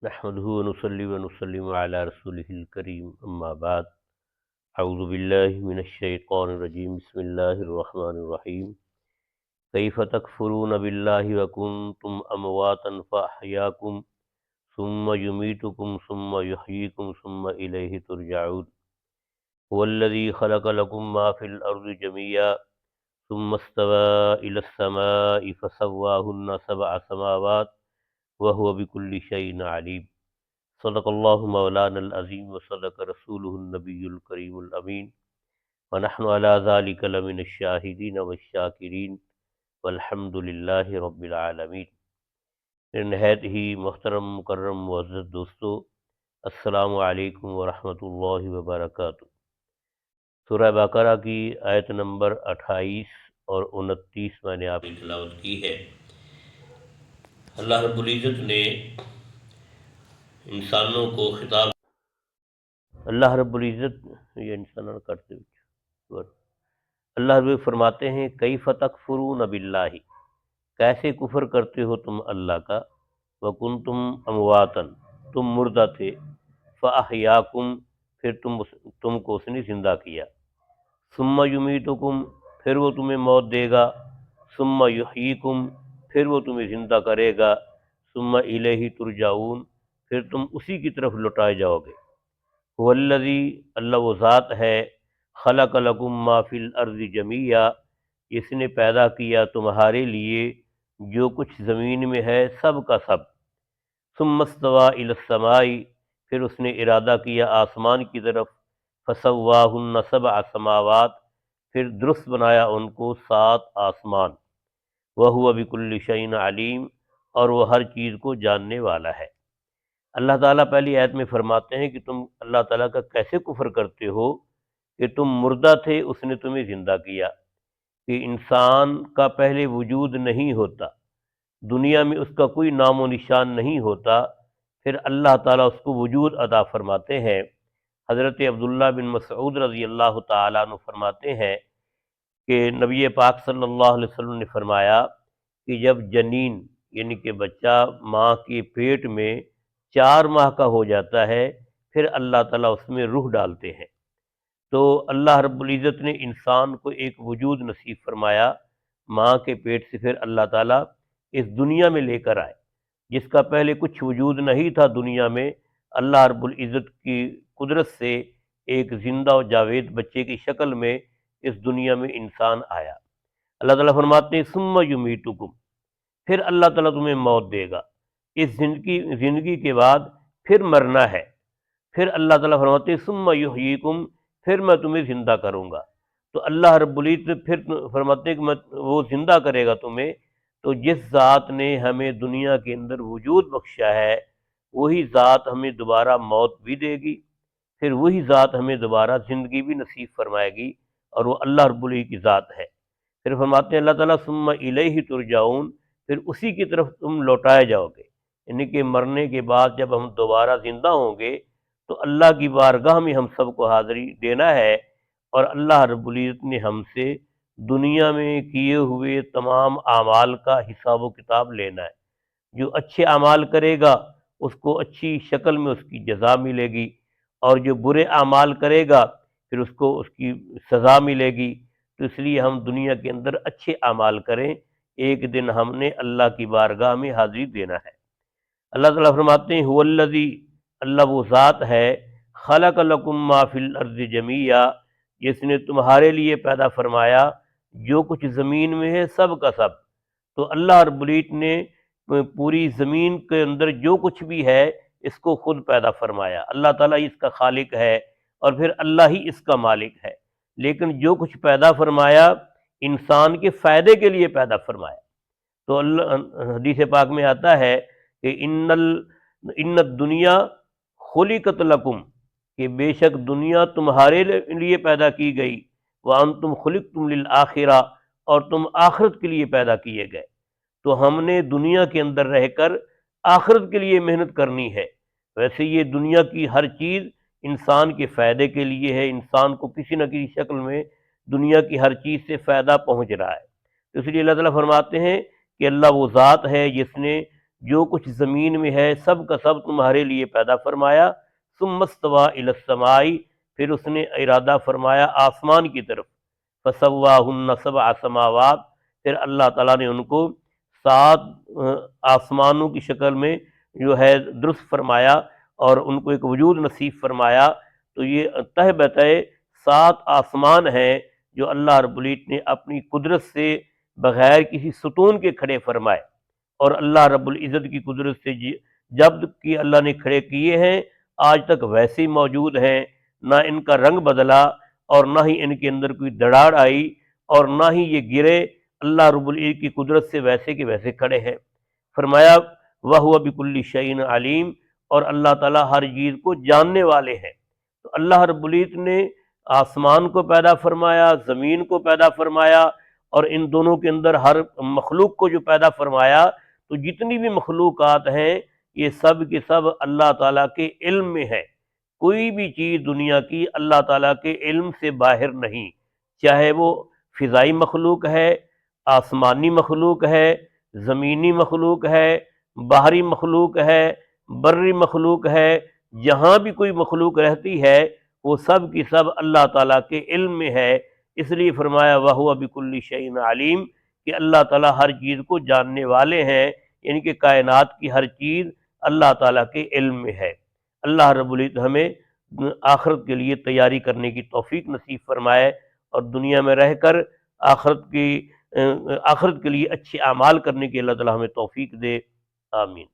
نحمده ونصلي ونسلم على رسوله الكريم اما بعد اعوذ باللہ من الشیطان الرجیم بسم اللہ الرحمن الرحیم کیف تکفرون باللہ وکنتم امواتا فاحیاکم ثم یمیتکم ثم یحییکم ثم الیہ ترجعون هو الذی خلق لکم ما فی الارض جميعا ثم استوى الى السماء فسواهن سبع سماوات وهو بكل شيء عليم صدق اللہ مولانا العظیم وصدق رسولہ النبی الکریم الامین ونحن على ذلك لمن الشاہدین والشاکرین والحمد للہ رب العالمین۔ میرے نہایت ہی محترم مکرم معزز دوستو، السلام علیکم ورحمۃ اللہ وبرکاتہ۔ سورہ بقرہ کی آیت نمبر 28 اور 29 میں نے آپ کی تلاوت کی ہے۔ اللہ رب العزت نے انسانوں کو خطاب، اللہ رب العزت یہ انسانوں کرتے ہوئے اللہ رب فرماتے ہیں کیف تکفرون باللہ، کیسے کفر کرتے ہو تم اللہ کا، وکنتم امواتا، تم مردہ تھے، فاحیاکم، پھر تم کو اس نے زندہ کیا، ثم یمیتکم، پھر وہ تمہیں موت دے گا، ثم یحییکم، پھر وہ تمہیں زندہ کرے گا، ثم الیہ ترجعون، پھر تم اسی کی طرف لوٹائے جاؤ گے۔ هو الذی، اللہ وہ ذات ہے، خلق لکم ما فی الارض جمیعا، جس نے پیدا کیا تمہارے لیے جو کچھ زمین میں ہے سب کا سب، ثم استوی الی السماء، پھر اس نے ارادہ کیا آسمان کی طرف، فسواہن سبع سماوات، پھر درست بنایا ان کو 7 آسمان، وہو بکل شیء علیم، اور وہ ہر چیز کو جاننے والا ہے۔ اللہ تعالیٰ پہلی آیت میں فرماتے ہیں کہ تم اللہ تعالیٰ کا کیسے کفر کرتے ہو کہ تم مردہ تھے، اس نے تمہیں زندہ کیا، کہ انسان کا پہلے وجود نہیں ہوتا، دنیا میں اس کا کوئی نام و نشان نہیں ہوتا، پھر اللہ تعالیٰ اس کو وجود عطا فرماتے ہیں۔ حضرت عبداللہ بن مسعود رضی اللہ تعالیٰ عنہ فرماتے ہیں کہ نبی پاک صلی اللہ علیہ وسلم نے فرمایا کہ جب جنین یعنی کہ بچہ ماں کے پیٹ میں 4 ماہ کا ہو جاتا ہے، پھر اللہ تعالیٰ اس میں روح ڈالتے ہیں۔ تو اللہ رب العزت نے انسان کو ایک وجود نصیب فرمایا، ماں کے پیٹ سے پھر اللہ تعالیٰ اس دنیا میں لے کر آئے، جس کا پہلے کچھ وجود نہیں تھا دنیا میں، اللہ رب العزت کی قدرت سے ایک زندہ و جاوید بچے کی شکل میں اس دنیا میں انسان آیا۔ اللہ تعالیٰ فرماتے ہیں ثم یمیتکم، پھر اللہ تعالیٰ تمہیں موت دے گا، اس زندگی کے بعد پھر مرنا ہے، پھر اللہ تعالیٰ فرماتے ہیں ثم یحییکم، پھر میں تمہیں زندہ کروں گا۔ تو اللہ رب العزت پھر فرماتے ہیں کہ وہ زندہ کرے گا تمہیں، تو جس ذات نے ہمیں دنیا کے اندر وجود بخشا ہے وہی ذات ہمیں دوبارہ موت بھی دے گی، پھر وہی ذات ہمیں دوبارہ زندگی بھی نصیب فرمائے گی، اور وہ اللہ رب العزت کی ذات ہے۔ پھر فرماتے ہیں اللہ تعالیٰ ثم الیہ ترجعون، پھر اسی کی طرف تم لوٹائے جاؤ گے، یعنی کہ مرنے کے بعد جب ہم دوبارہ زندہ ہوں گے تو اللہ کی بارگاہ میں ہم سب کو حاضری دینا ہے، اور اللہ رب العزت نے ہم سے دنیا میں کیے ہوئے تمام اعمال کا حساب و کتاب لینا ہے۔ جو اچھے اعمال کرے گا اس کو اچھی شکل میں اس کی جزا ملے گی، اور جو برے اعمال کرے گا پھر اس کو اس کی سزا ملے گی۔ تو اس لیے ہم دنیا کے اندر اچھے اعمال کریں، ایک دن ہم نے اللہ کی بارگاہ میں حاضری دینا ہے۔ اللہ تعالیٰ فرماتے ہیں هو الذی، اللہ وہ ذات ہے، خلق لکم ما فی الارض جمیعا، جس نے تمہارے لیے پیدا فرمایا جو کچھ زمین میں ہے سب کا سب۔ تو اللہ رب العزت نے پوری زمین کے اندر جو کچھ بھی ہے اس کو خود پیدا فرمایا، اللہ تعالیٰ اس کا خالق ہے اور پھر اللہ ہی اس کا مالک ہے، لیکن جو کچھ پیدا فرمایا انسان کے فائدے کے لیے پیدا فرمایا۔ تو اللہ حدیث پاک میں آتا ہے کہ ان الدنیا خلقت لکم، کہ بے شک دنیا تمہارے لیے پیدا کی گئی، وانتم خلقتم للآخرہ، اور تم آخرت کے لیے پیدا کیے گئے۔ تو ہم نے دنیا کے اندر رہ کر آخرت کے لیے محنت کرنی ہے۔ ویسے یہ دنیا کی ہر چیز انسان کے فائدے کے لیے ہے، انسان کو کسی نہ کسی شکل میں دنیا کی ہر چیز سے فائدہ پہنچ رہا ہے۔ تو اس لیے اللہ تعالیٰ فرماتے ہیں کہ اللہ وہ ذات ہے جس نے جو کچھ زمین میں ہے سب کا سب تمہارے لیے پیدا فرمایا۔ ثم استوى الى السماء، پھر اس نے ارادہ فرمایا آسمان کی طرف، فسواہن سبع سماوات، پھر اللہ تعالیٰ نے ان کو 7 آسمانوں کی شکل میں جو ہے درست فرمایا اور ان کو ایک وجود نصیب فرمایا۔ تو یہ تہ بتہ 7 آسمان ہیں جو اللہ رب العزت نے اپنی قدرت سے بغیر کسی ستون کے کھڑے فرمائے، اور اللہ رب العزت کی قدرت سے جب کہ اللہ نے کھڑے کیے ہیں آج تک ویسے ہی موجود ہیں، نہ ان کا رنگ بدلا اور نہ ہی ان کے اندر کوئی دراڑ آئی اور نہ ہی یہ گرے، اللہ رب العزت کی قدرت سے ویسے کے ویسے کھڑے ہیں۔ فرمایا وَهُوَ بِكُلِّ شَيْءٍ عَلِيمٌ، اور اللہ تعالیٰ ہر چیز کو جاننے والے ہیں۔ تو اللہ رب العزت نے آسمان کو پیدا فرمایا، زمین کو پیدا فرمایا، اور ان دونوں کے اندر ہر مخلوق کو جو پیدا فرمایا، تو جتنی بھی مخلوقات ہیں یہ سب کے سب اللہ تعالیٰ کے علم میں ہے۔ کوئی بھی چیز دنیا کی اللہ تعالیٰ کے علم سے باہر نہیں، چاہے وہ فضائی مخلوق ہے، آسمانی مخلوق ہے، زمینی مخلوق ہے، بحری مخلوق ہے، بری مخلوق ہے، جہاں بھی کوئی مخلوق رہتی ہے وہ سب کی سب اللہ تعالیٰ کے علم میں ہے۔ اس لیے فرمایا وَهُوَ بِكُلِّ شَيْءٍ عَلِيمٌ کہ اللہ تعالیٰ ہر چیز کو جاننے والے ہیں، یعنی کہ کائنات کی ہر چیز اللہ تعالیٰ کے علم میں ہے۔ اللہ رب العزت ہمیں آخرت کے لیے تیاری کرنے کی توفیق نصیب فرمائے، اور دنیا میں رہ کر آخرت کے لیے اچھے اعمال کرنے کی اللہ تعالیٰ ہمیں توفیق دے، آمین۔